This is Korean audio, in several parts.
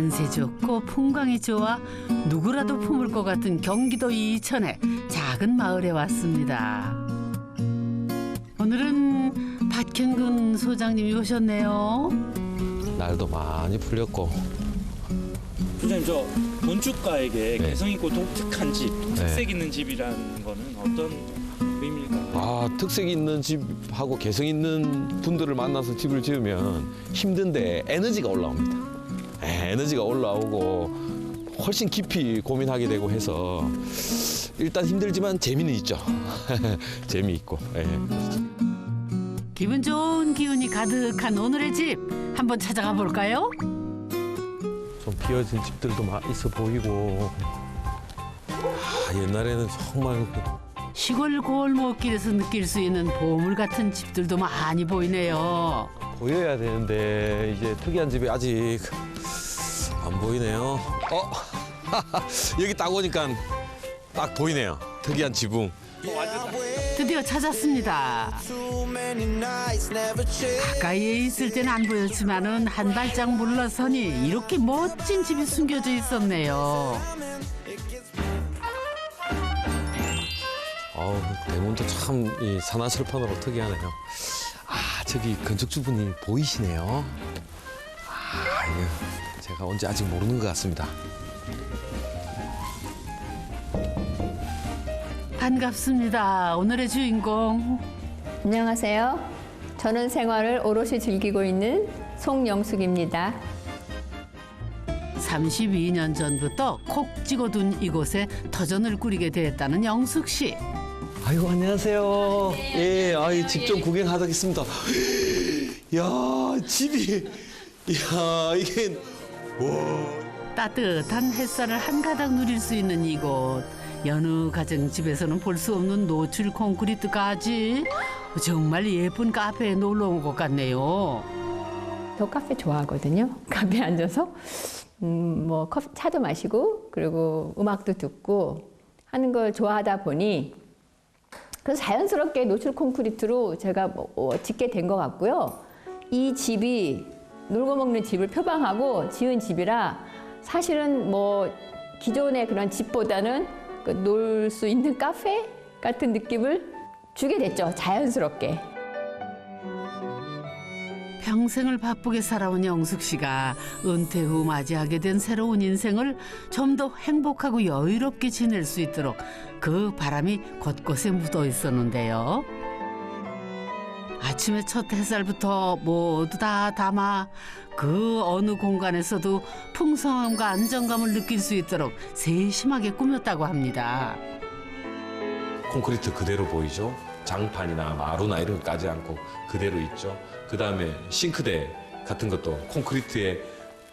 산세 좋고 풍광이 좋아 누구라도 품을 것 같은 경기도 이천의 작은 마을에 왔습니다. 오늘은 박현근 소장님이 오셨네요. 날도 많이 풀렸고. 소장님, 저 건축가에게 네. 개성 있고 독특한 집, 특색 있는 집이라는 거는 어떤 의미일까요? 특색 있는 집하고 개성 있는 분들을 만나서 집을 지으면 힘든데 에너지가 올라옵니다. 에너지가 올라오고 훨씬 깊이 고민하게 되고 해서 일단 힘들지만 재미는 있죠. 재미있고. 예. 기분 좋은 기운이 가득한 오늘의 집 한번 찾아가 볼까요? 좀 비어진 집들도 있어 보이고. 옛날에는 정말 시골 골목길에서 느낄 수 있는 보물 같은 집들도 많이 보이네요. 보여야 되는데 이제 특이한 집이 아직 안 보이네요. 여기 딱 오니까 딱 보이네요. 특이한 지붕. 드디어 찾았습니다. 가까이에 있을 때는 안 보였지만은 한 발짝 물러서니 이렇게 멋진 집이 숨겨져 있었네요. 대문도 참 이 산화철판으로 특이하네요. 저기 건축주분이 보이시네요. 이거 제가 언제 아직 모르는 것 같습니다. 반갑습니다. 오늘의 주인공. 안녕하세요. 저는 생활을 오롯이 즐기고 있는 송영숙입니다. 32년 전부터 콕 찍어둔 이곳에 터전을 꾸리게 됐다는 영숙 씨. 아이고 안녕하세요. 예, 집 좀 구경하겠습니다. 야, 집이, 야, 이게 와. 따뜻한 햇살을 한가닥 누릴 수 있는 이곳. 여느 가정집에서는 볼 수 없는 노출 콘크리트까지 정말 예쁜 카페에 놀러 온 것 같네요. 저 카페 좋아하거든요. 카페에 앉아서 차도 마시고 그리고 음악도 듣고 하는 걸 좋아하다 보니 그래서 자연스럽게 노출 콘크리트로 제가 짓게 된 것 같고요. 이 집이 놀고 먹는 집을 표방하고 지은 집이라 사실은 기존의 그런 집보다는 놀 수 있는 카페 같은 느낌을 주게 됐죠. 자연스럽게. 평생을 바쁘게 살아온 영숙 씨가 은퇴 후 맞이하게 된 새로운 인생을 좀 더 행복하고 여유롭게 지낼 수 있도록 그 바람이 곳곳에 묻어 있었는데요. 아침의 첫 햇살부터 모두 다 담아 그 어느 공간에서도 풍성함과 안정감을 느낄 수 있도록 세심하게 꾸몄다고 합니다. 콘크리트 그대로 보이죠? 장판이나 마루나 이런 거 까지 않고 그대로 있죠. 그다음에 싱크대 같은 것도 콘크리트에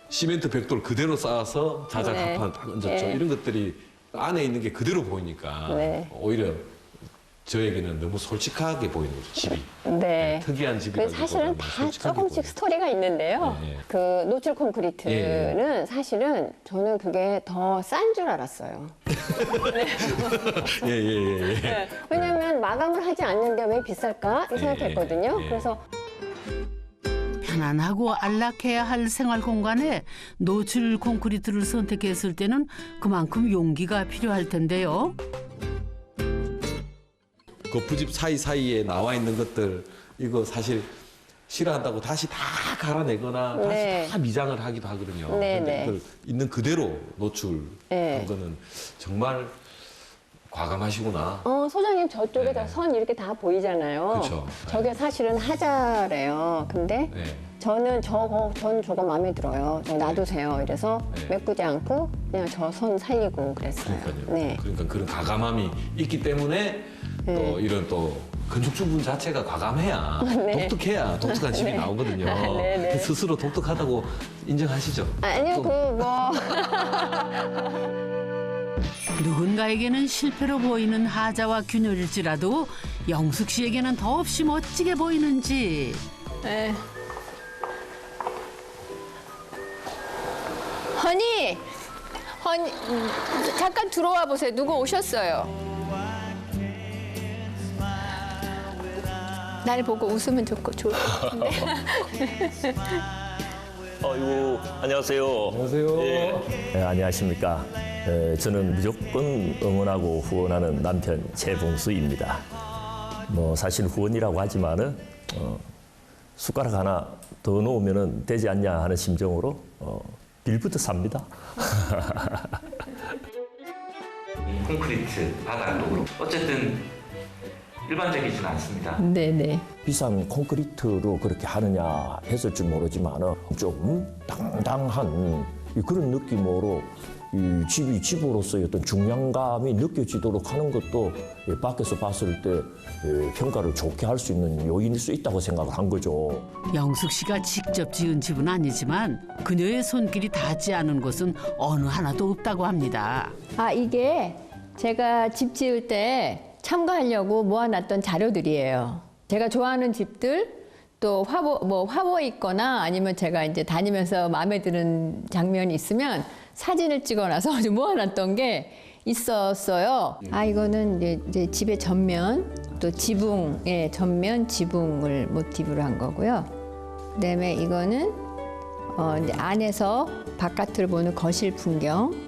시멘트 벽돌 그대로 쌓아서 자작 합판 딱 얹었죠. 네. 이런 것들이 안에 있는 게 그대로 보이니까 네. 오히려 저에게는 너무 솔직하게 보이는 거죠, 집이. 네. 특이한 집이라고. 사실은 다 조금씩 스토리가 있는데요. 네. 그 노출 콘크리트는 사실은 저는 그게 더 싼 줄 알았어요. 예. 네. 왜냐하면 마감을 하지 않는데 왜 비쌀까 이 생각했거든요. 예. 그래서 편안하고 안락해야 할 생활 공간에 노출 콘크리트를 선택했을 때는 그만큼 용기가 필요할 텐데요. 그 부집 사이사이에 나와 있는 것들 이거 사실 싫어한다고 다시 다 갈아내거나 네. 다시 다 미장을 하기도 하거든요. 네, 근데 네. 그걸 있는 그대로 노출한 네. 거는 정말 과감하시구나. 소장님 저쪽에 네. 선 이렇게 다 보이잖아요. 그쵸. 저게 사실은 하자래요. 근데 네. 저는 전 저거 마음에 들어요. 저 놔두세요. 이래서 네. 메꾸지 않고 그냥 저 선 살리고 그랬어요. 그러니까요. 네. 그러니까 그런 과감함이 있기 때문에 또 이런 또 건축주분 자체가 과감해야 독특해야 독특한 집이 나오거든요. 네. 스스로 독특하다고 인정하시죠? 아니요, 좀. 누군가에게는 실패로 보이는 하자와 균열일지라도 영숙 씨에게는 더없이 멋지게 보이는지. 네. 허니, 잠깐 들어와 보세요. 누구 오셨어요? 날 보고 웃으면 좋을 것 같은데. 아이고, 안녕하세요. 안녕하세요. 네, 안녕하십니까. 저는 무조건 응원하고 후원하는 남편 최봉수입니다. 뭐 사실 후원이라고 하지만은 숟가락 하나 더 놓으면 되지 않냐 하는 심정으로 빌부터 삽니다. 콘크리트 바닥으로 어쨌든 일반적이진 않습니다. 네네. 비싼 콘크리트로 그렇게 하느냐 했을지 모르지만은 좀 당당한 그런 느낌으로 이 집이 집으로서의 어떤 중량감이 느껴지도록 하는 것도 밖에서 봤을 때 평가를 좋게 할 수 있는 요인일 수 있다고 생각을 한 거죠. 영숙 씨가 직접 지은 집은 아니지만 그녀의 손길이 닿지 않은 곳은 어느 하나도 없다고 합니다. 아, 이게 제가 집 지을 때 참가하려고 모아놨던 자료들이에요. 제가 좋아하는 집들, 또 화보 있거나 아니면 제가 이제 다니면서 마음에 드는 장면이 있으면 사진을 찍어놔서 모아놨던 게 있었어요. 아, 이거는 이제 집의 전면, 또 지붕의 전면, 지붕을 모티브로 한 거고요. 그다음에 이거는 이제 안에서 바깥을 보는 거실 풍경.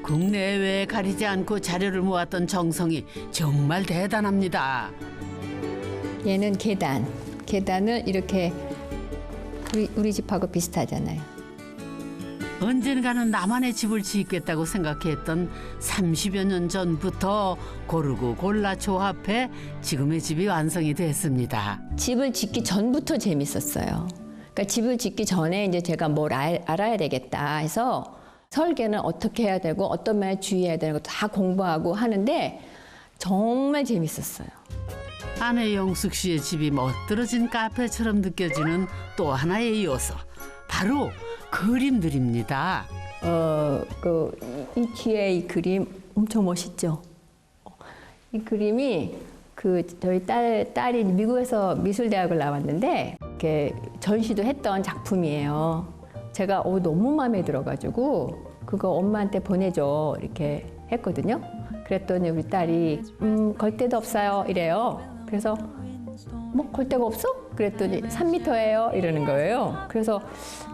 국내외 가리지 않고 자료를 모았던 정성이 정말 대단합니다. 얘는 계단. 계단을 이렇게 우리 집하고 비슷하잖아요. 언젠가는 나만의 집을 짓겠다고 생각했던 30여 년 전부터 고르고 골라 조합해 지금의 집이 완성이 됐습니다. 집을 짓기 전부터 재밌었어요. 그러니까 집을 짓기 전에 이제 제가 뭘 알아야 되겠다 해서 설계는 어떻게 해야 되고 어떤 말 주의해야 되는 것도 다 공부하고 하는데 정말 재밌었어요. 아내 영숙 씨의 집이 멋들어진 카페처럼 느껴지는 또 하나의 요소, 바로 그림들입니다. 이 뒤에 이 그림 엄청 멋있죠? 이 그림이 저희 딸이 미국에서 미술대학을 나왔는데 이렇게 전시도 했던 작품이에요. 제가 너무 마음에 들어가지고 그거 엄마한테 보내줘 이렇게 했거든요. 그랬더니 우리 딸이 걸 데도 없어요 이래요. 그래서 뭐 걸 데가 없어? 그랬더니 3m예요 이러는 거예요. 그래서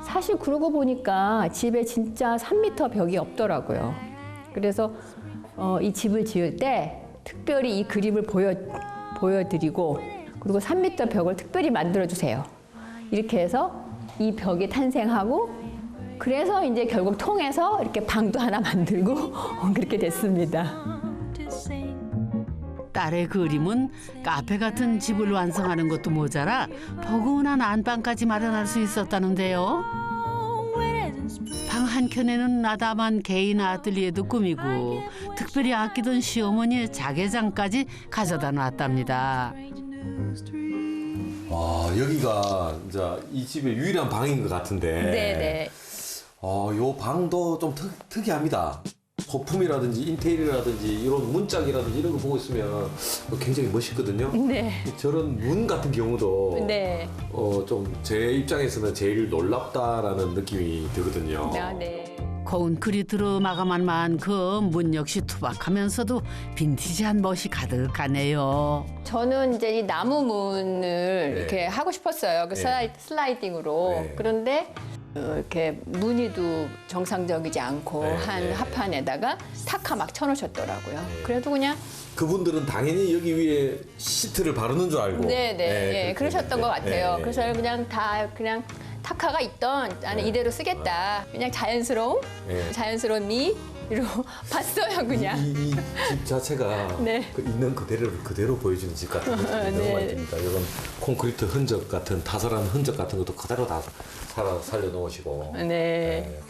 사실 그러고 보니까 집에 진짜 3m 벽이 없더라고요. 그래서 이 집을 지을 때 특별히 이 그림을 보여드리고 그리고 3m 벽을 특별히 만들어주세요. 이렇게 해서 이 벽이 탄생하고 그래서 이제 결국 통해서 이렇게 방도 하나 만들고 그렇게 됐습니다. 딸의 그림은 카페 같은 집을 완성하는 것도 모자라 포근한 안방까지 마련할 수 있었다는데요. 방 한켠에는 나다만 개인 아틀리에도 꾸미고 특별히 아끼던 시어머니의 자개장까지 가져다 놨답니다. 와, 여기가 이제 이 집의 유일한 방인 것 같은데. 네네. 요 방도 좀 특이합니다. 소품이라든지 인테리어라든지 이런 문짝이라든지 이런 거 보고 있으면 굉장히 멋있거든요. 네. 저런 문 같은 경우도 네. 좀 제 입장에서는 제일 놀랍다라는 느낌이 들거든요. 아, 네. 콘크리트로 마감한 만큼 문 역시 투박하면서도 빈티지한 멋이 가득하네요. 저는 이제 이 나무 문을 이렇게 하고 싶었어요. 슬라이딩으로. 네. 그런데 이렇게 무늬도 정상적이지 않고 한 합판에다가 타카 막 쳐놓으셨더라고요. 그래도 그냥 그분들은 당연히 여기 위에 시트를 바르는 줄 알고. 네네 그러셨던 것 같아요. 네. 그래서 그냥 그냥 타카가 있던 나는 이대로 쓰겠다. 그냥 자연스러움, 자연스러움이로 봤어요 그냥. 이 집 자체가 네. 있는 그대로 보여주는 집 같은 느낌이 너무 많이 듭니다. 이런 콘크리트 흔적 같은 다설한 흔적 같은 것도 그대로 다 살려놓으시고. 네.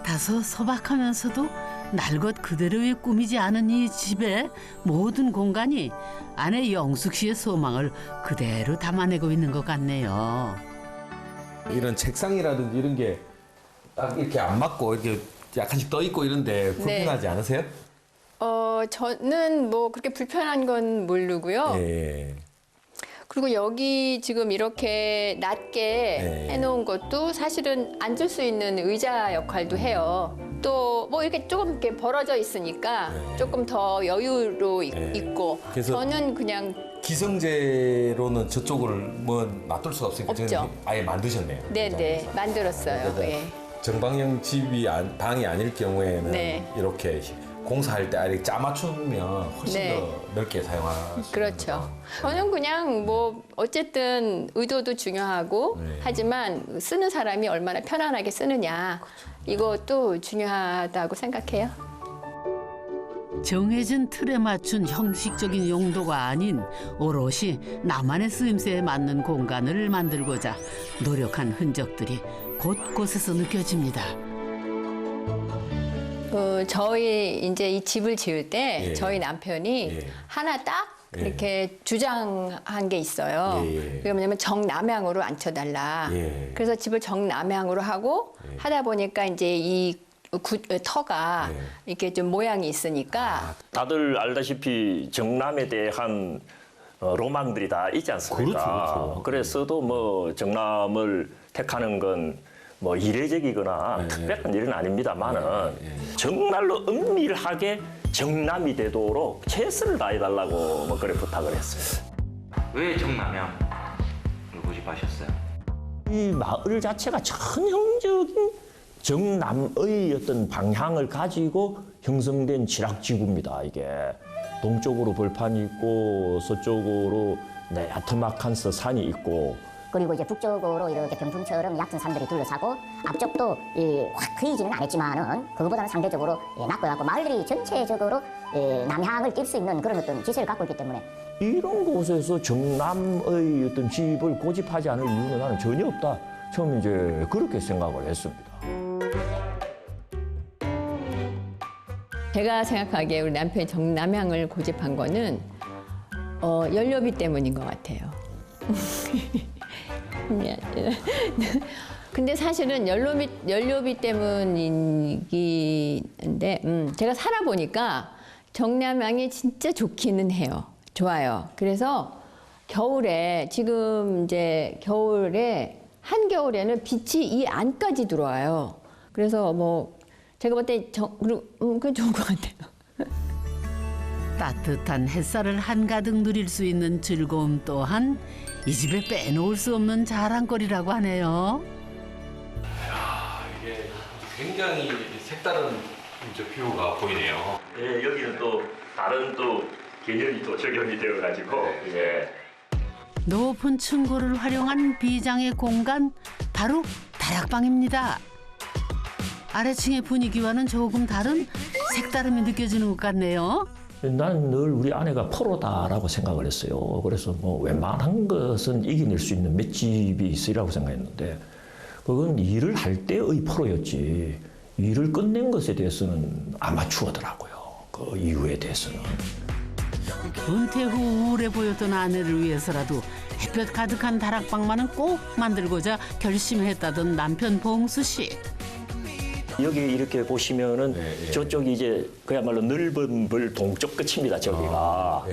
다소 소박하면서도 날 것 그대로의 꿈이지 않은 이 집의 모든 공간이 아내 영숙 씨의 소망을 그대로 담아내고 있는 것 같네요. 이런 책상이라든지 이런 게 딱 이렇게 안 맞고 이렇게 약간씩 떠 있고 이런데 불편하지 않으세요? 저는 뭐 그렇게 불편한 건 모르고요. 예. 그리고 여기 지금 이렇게 낮게 해놓은 것도 사실은 앉을 수 있는 의자 역할도 해요. 또 뭐 이렇게 조금 이렇게 벌어져 있으니까 조금 더 여유로 있고 그래서 저는 그냥 기성제로는 저쪽을 뭐 놔둘 수가 없으니까 없죠. 저는 아예 만드셨네요. 네네, 만들었어요. 예. 정방형 집이 방이 아닐 경우에는 네. 이렇게 공사할 때 아예 짜맞추면 훨씬 네. 더 넓게 사용할 수 그렇죠. 저는 그냥 뭐 어쨌든 의도도 중요하고 네. 하지만 쓰는 사람이 얼마나 편안하게 쓰느냐 이것도 중요하다고 생각해요. 정해진 틀에 맞춘 형식적인 용도가 아닌 오롯이 나만의 쓰임새에 맞는 공간을 만들고자 노력한 흔적들이 곳곳에서 느껴집니다. 저희 이제 이 집을 지을 때 예. 저희 남편이 예. 하나 딱 예. 이렇게 주장한 게 있어요. 예. 그게 뭐냐면 정남향으로 앉혀달라. 예. 그래서 집을 정남향으로 하고 하다 보니까 이제 이 터가 예. 이렇게 좀 모양이 있으니까 다들 알다시피 정남에 대한 로망들이 다 있지 않습니까? 그렇죠. 그래서도 뭐 정남을 택하는 건 뭐 이례적이거나 특별한 일은 아닙니다만은 정말로 은밀하게 정남이 되도록 최선을 다해달라고 뭐 그래 부탁을 했어요. 왜 정남향을 고집하셨어요? 이 마을 자체가 전형적인 정남의 어떤 방향을 가지고 형성된 지락지구입니다. 이게 동쪽으로 벌판이 있고 서쪽으로 야트막한 산이 있고 그리고 이제 북쪽으로 이렇게 병풍처럼 얕은 산들이 둘러싸고 앞쪽도 확 트이지는 않았지만은 그거보다는 상대적으로 낮고요. 마을들이 전체적으로 남향을 띌 수 있는 그런 어떤 지세를 갖고 있기 때문에 이런 곳에서 정남의 어떤 집을 고집하지 않을 이유는 나는 전혀 없다. 처음 이제 그렇게 생각을 했습니다. 제가 생각하기에 우리 남편이 정남향을 고집한 거는 연료비 때문인 것 같아요. 미안. 근데 사실은 연료비 때문인데 제가 살아보니까 정남향이 진짜 좋기는 해요. 좋아요. 그래서 겨울에 지금 이제 겨울에 한겨울에는 빛이 이 안까지 들어와요. 그래서 뭐 제가 볼 때 그게 좋은 것 같아요. 따뜻한 햇살을 한가득 누릴 수 있는 즐거움 또한 이 집에 빼놓을 수 없는 자랑거리라고 하네요. 이게 굉장히 색다른 뷰가 보이네요. 예, 여기는 또 다른 또 개념이 또 적용이 되어가지고 예. 높은 층고를 활용한 비장의 공간 바로 다락방입니다. 아래층의 분위기와는 조금 다른 색다름이 느껴지는 것 같네요. 나는 늘 우리 아내가 프로다라고 생각을 했어요. 그래서 뭐 웬만한 것은 이겨낼 수 있는 맷집이 있으리라고 생각했는데 그건 일을 할 때의 프로였지 일을 끝낸 것에 대해서는 아마추어더라고요. 그 이유에 대해서는. 은퇴 후 우울해 보였던 아내를 위해서라도 햇볕 가득한 다락방만은 꼭 만들고자 결심했다던 남편 봉수 씨. 여기 이렇게 보시면은 저쪽이 이제 그야말로 넓은 벌 동쪽 끝입니다. 저기가.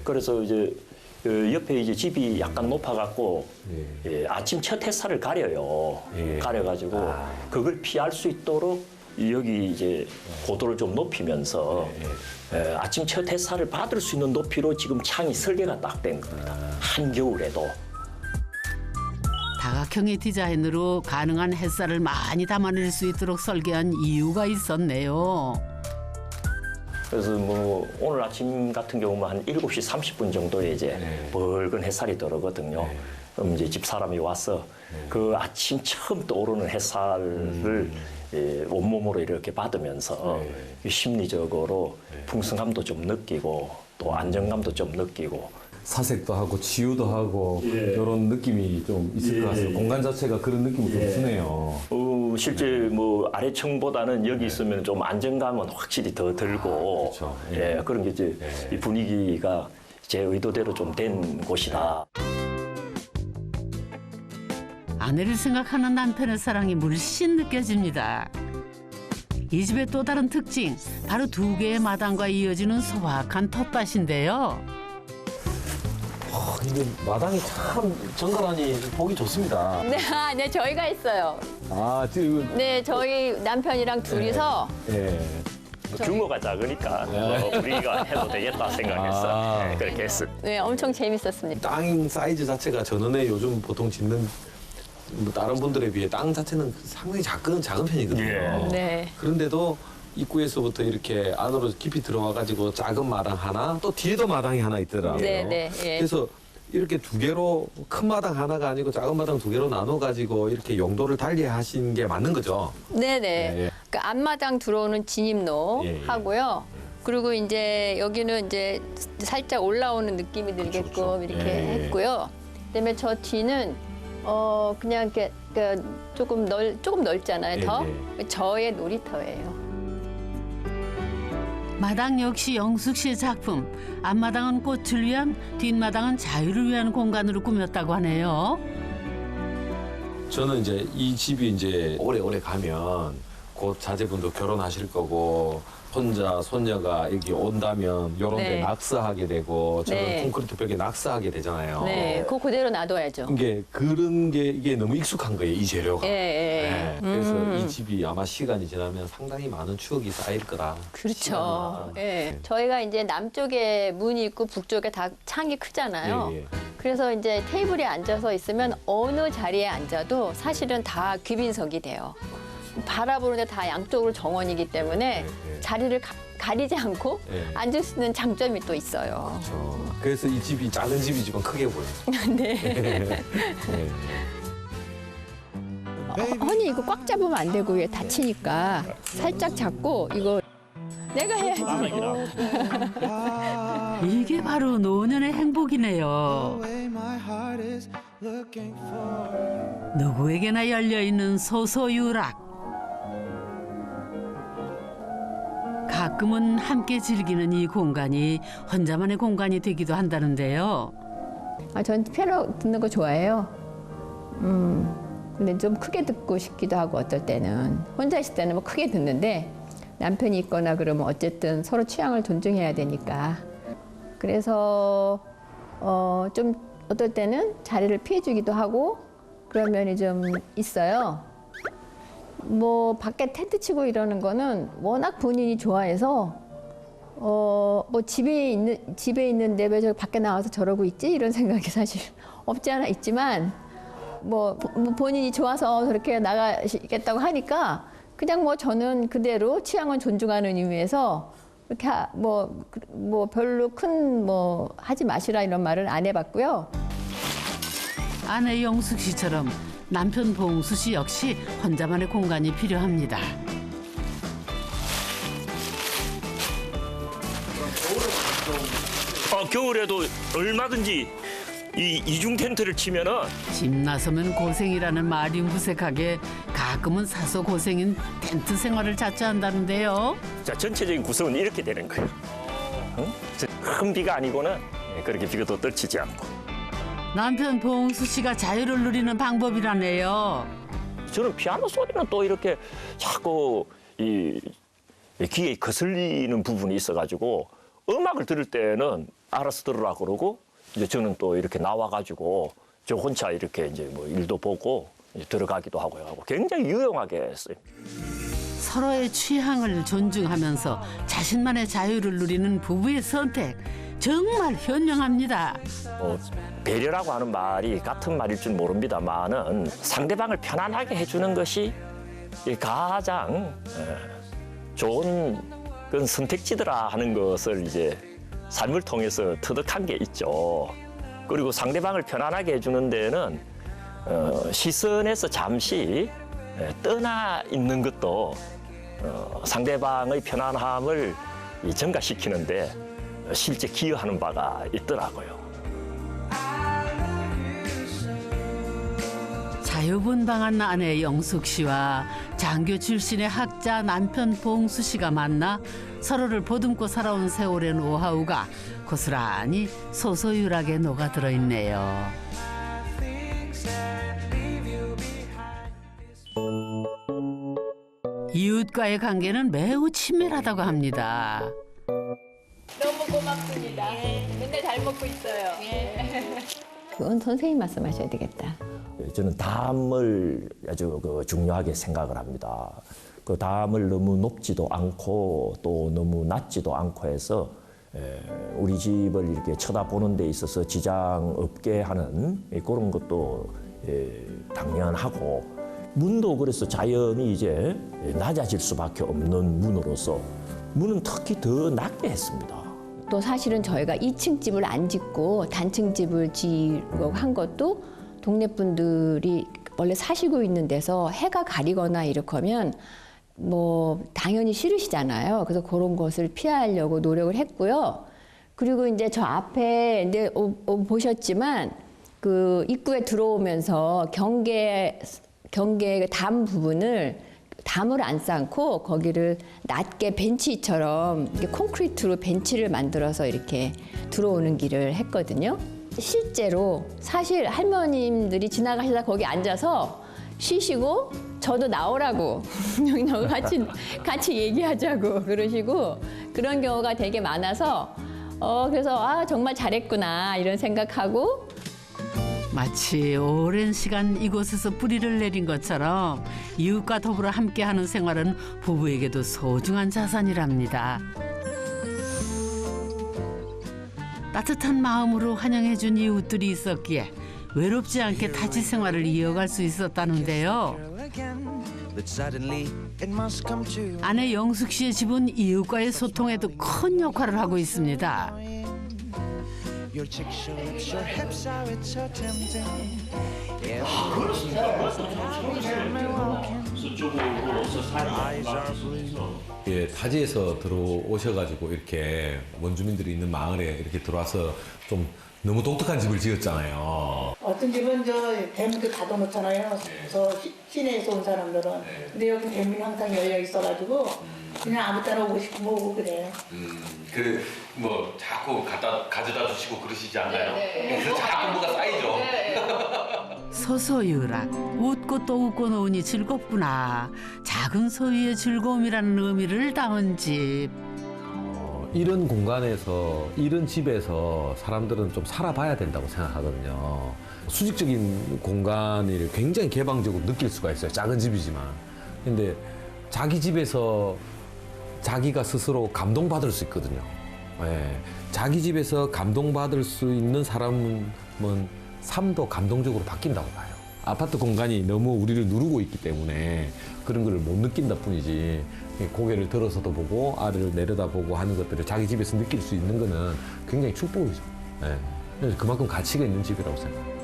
그래서 이제 그 옆에 이제 집이 약간 높아갖고 아침 첫 햇살을 가려요. 가려가지고 그걸 피할 수 있도록 여기 이제 고도를 좀 높이면서 아침 첫 햇살을 받을 수 있는 높이로 지금 창이 설계가 딱 된 겁니다. 한겨울에도. 다각형의 디자인으로 가능한 햇살을 많이 담아낼 수 있도록 설계한 이유가 있었네요. 그래서 뭐 오늘 아침 같은 경우는 한 7시 30분 정도에 이제 붉은 햇살이 들어오거든요. 그럼 이제 집사람이 와서 그 아침 처음 떠오르는 햇살을 온몸으로 이렇게 받으면서 심리적으로 풍성함도 좀 느끼고 또 안정감도 좀 느끼고 사색도 하고 치유도 하고 이런 느낌이 좀 있을 것 같습니다. 공간 자체가 그런 느낌이 좀 드네요. 실제 뭐 아래층보다는 여기 있으면 좀 안정감은 확실히 더 들고 그렇죠. 그런 게 이제 이 분위기가 제 의도대로 좀 된 곳이다. 아내를 생각하는 남편의 사랑이 물씬 느껴집니다. 이 집의 또 다른 특징, 바로 2개의 마당과 이어지는 소박한 텃밭인데요. 이게 마당이 참 정갈하니 보기 좋습니다. 네, 저희가 있어요. 지금 네, 저희 남편이랑 둘이서 규모가 작으니까 우리가 해도 되겠다 생각해서 네, 그렇게 했어요. 네, 엄청 재밌었습니다. 땅 사이즈 자체가 전원에 요즘 보통 짓는 뭐 다른 분들에 비해 땅 자체는 상당히 작은 편이거든요. 예. 네. 그런데도 입구에서부터 이렇게 안으로 깊이 들어와 가지고 작은 마당 하나, 또 뒤에도 마당이 하나 있더라고요. 네, 네, 예. 그래서 이렇게 두 개로 큰 마당 하나가 아니고 작은 마당 두 개로 나눠 가지고 이렇게 용도를 달리 하신 게 맞는 거죠. 네네. 예, 예. 그러니까 앞마당 들어오는 진입로 예, 예. 하고요. 그리고 이제 여기는 이제 살짝 올라오는 느낌이 들게끔 그렇죠. 이렇게 예, 예. 했고요. 그다음에 저 뒤는 그냥 이렇게 그러니까 조금 넓잖아요. 예, 더 저의 놀이터예요. 마당 역시 영숙 씨의 작품. 앞마당은 꽃을 위한, 뒷마당은 자유를 위한 공간으로 꾸몄다고 하네요. 저는 이제 이 집이 이제 오래오래 가면 곧 자제분도 결혼하실 거고 손자, 손녀가 여기 온다면 이런 데 네. 낙서하게 되고 저는 네. 콘크리트 벽에 낙서하게 되잖아요. 네, 그대로 놔둬야죠. 이게 그런 게 이게 너무 익숙한 거예요, 이 재료가. 예, 예. 네, 그래서 이 집이 아마 시간이 지나면 상당히 많은 추억이 쌓일 거라. 그렇죠. 시간이 예. 저희가 이제 남쪽에 문이 있고 북쪽에 다 창이 크잖아요. 예, 예. 그래서 이제 테이블에 앉아서 있으면 어느 자리에 앉아도 사실은 다 귀빈석이 돼요. 바라보는데 다 양쪽으로 정원이기 때문에 네. 자리를 가리지 않고 네. 앉을 수 있는 장점이 또 있어요. 그렇죠. 그래서 이 집이 작은 집이지만 크게 보여요. 네. 네. 허니 이거 꽉 잡으면 안 되고 이게 다치니까 살짝 잡고 이거 내가 해야지. 이게 바로 노년의 행복이네요. 누구에게나 열려있는 소소유락. 가끔은 함께 즐기는 이 공간이 혼자만의 공간이 되기도 한다는데요. 전 피아노 듣는 거 좋아해요. 근데 좀 크게 듣고 싶기도 하고 어떨 때는 혼자 있을 때는 뭐 크게 듣는데 남편이 있거나 그러면 어쨌든 서로 취향을 존중해야 되니까 그래서 좀 어떨 때는 자리를 피해주기도 하고 그런 면이 좀 있어요. 뭐 밖에 텐트 치고 이러는 거는 워낙 본인이 좋아해서 뭐 집에 있는데 왜 저 밖에 나와서 저러고 있지 이런 생각이 사실 없지 않아 있지만 뭐 본인이 좋아서 그렇게 나가시겠다고 하니까 그냥 뭐 저는 그대로 취향은 존중하는 의미에서 이렇게 뭐 별로 큰 뭐 하지 마시라 이런 말을 안 해봤고요. 아내 영숙 씨처럼 남편 봉수 씨 역시 혼자만의 공간이 필요합니다. 겨울에도 얼마든지 이 이중 텐트를 치면은 집 나서면 고생이라는 말이 무색하게 가끔은 사서 고생인 텐트 생활을 자처한다는데요. 자, 전체적인 구성은 이렇게 되는 거예요. 큰 비가 아니고는 그렇게 비가 또 떨치지 않고. 남편 봉수 씨가 자유를 누리는 방법이라네요. 저는 피아노 소리는 또 이렇게 자꾸 이 귀에 거슬리는 부분이 있어가지고 음악을 들을 때는 알아서 들으라 그러고 이제 저는 또 이렇게 나와가지고 저 혼자 이렇게 이제 뭐 일도 보고 이제 들어가기도 하고 굉장히 유용하게 했어요. 서로의 취향을 존중하면서 자신만의 자유를 누리는 부부의 선택 정말 현명합니다. 배려라고 하는 말이 같은 말일 줄 모릅니다만은 상대방을 편안하게 해주는 것이 가장 좋은 그런 선택지더라 하는 것을 이제 삶을 통해서 터득한 게 있죠. 그리고 상대방을 편안하게 해주는 데는 시선에서 잠시 떠나 있는 것도 상대방의 편안함을 증가시키는데 실제 기여하는 바가 있더라고요. 자유분방한 아내 영숙 씨와 장교 출신의 학자 남편 봉수 씨가 만나 서로를 보듬고 살아온 세월의 노하우가 고스란히 소소유락에 녹아들어 있네요. 이웃과의 관계는 매우 친밀하다고 합니다. 너무 고맙습니다. 맨날 잘 먹고 있어요. 그건 선생님 말씀하셔야 되겠다. 저는 담을 아주 중요하게 생각을 합니다. 그 담을 너무 높지도 않고 또 너무 낮지도 않고 해서 우리 집을 이렇게 쳐다보는 데 있어서 지장 없게 하는 그런 것도 당연하고 문도 그래서 자연히 이제 낮아질 수밖에 없는 문으로서 문은 특히 더 낮게 했습니다. 또 사실은 저희가 2층 집을 안 짓고 단층 집을 지으려고 한 것도 동네 분들이 원래 사시고 있는 데서 해가 가리거나 이렇게 하면 뭐 당연히 싫으시잖아요. 그래서 그런 것을 피하려고 노력을 했고요. 그리고 이제 저 앞에 이제 보셨지만 그 입구에 들어오면서 경계 담 부분을 담을 안 쌓고 거기를 낮게 벤치처럼 이렇게 콘크리트로 벤치를 만들어서 이렇게 들어오는 길을 했거든요. 실제로 사실 할머님들이 지나가시다 거기 앉아서 쉬시고 저도 나오라고 여기 나오고 같이 얘기하자고 그러시고 그런 경우가 되게 많아서 그래서 정말 잘했구나 이런 생각하고 마치 오랜 시간 이곳에서 뿌리를 내린 것처럼 이웃과 더불어 함께하는 생활은 부부에게도 소중한 자산이랍니다. 따뜻한 마음으로 환영해준 이웃들이 있었기에 외롭지 않게 타지 생활을 이어갈 수 있었다는데요. 아내 영숙 씨의 집은 이웃과의 소통에도 큰 역할을 하고 있습니다. 예, 타지에서 들어오셔가지고 이렇게 원주민들이 있는 마을에 이렇게 들어와서 좀 너무 독특한 집을 지었잖아요. 어떤 집은 저 대문도 닫아놓잖아요. 저 시내에서 온 사람들은. 근데 여기 대문이 항상 열려 있어가지고 그냥 아무 때나 오고 싶으면 오고 그래. 그 뭐 자꾸 가져다 주시고 그러시지 않나요? 그래서 자꾸 뭐가 쌓이죠. 서서유락 웃고 또 웃고 노으니 즐겁구나. 작은 소유의 즐거움이라는 의미를 담은 집. 이런 공간에서 이런 집에서 사람들은 좀 살아봐야 된다고 생각하거든요. 수직적인 공간을 굉장히 개방적으로 느낄 수가 있어요. 작은 집이지만. 근데 자기 집에서 자기가 스스로 감동받을 수 있거든요. 예. 자기 집에서 감동받을 수 있는 사람은 삶도 감동적으로 바뀐다고 봐요. 아파트 공간이 너무 우리를 누르고 있기 때문에 그런 걸 못 느낀다 뿐이지 고개를 들어서도 보고 아래를 내려다보고 하는 것들을 자기 집에서 느낄 수 있는 거는 굉장히 축복이죠. 예. 그래서 그만큼 가치가 있는 집이라고 생각해요.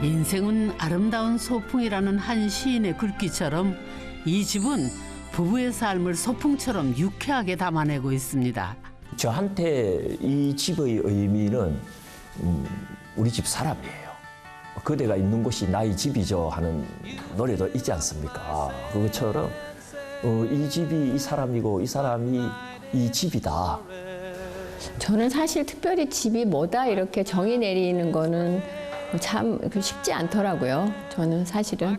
인생은 아름다운 소풍이라는 한 시인의 글귀처럼 이 집은 부부의 삶을 소풍처럼 유쾌하게 담아내고 있습니다. 저한테 이 집의 의미는 우리 집 사람이에요. 그대가 있는 곳이 나의 집이죠 하는 노래도 있지 않습니까? 그것처럼 이 집이 이 사람이고 이 사람이 이 집이다. 저는 사실 특별히 집이 뭐다 이렇게 정의 내리는 거는 참 쉽지 않더라고요. 저는 사실은.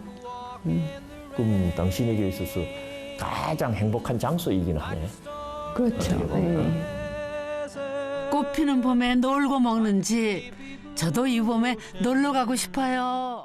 그럼 당신에게 있어서 가장 행복한 장소이기는 하네. 그렇죠. 네. 꽃피는 봄에 놀고 먹는 집. 저도 이 봄에 놀러 가고 싶어요.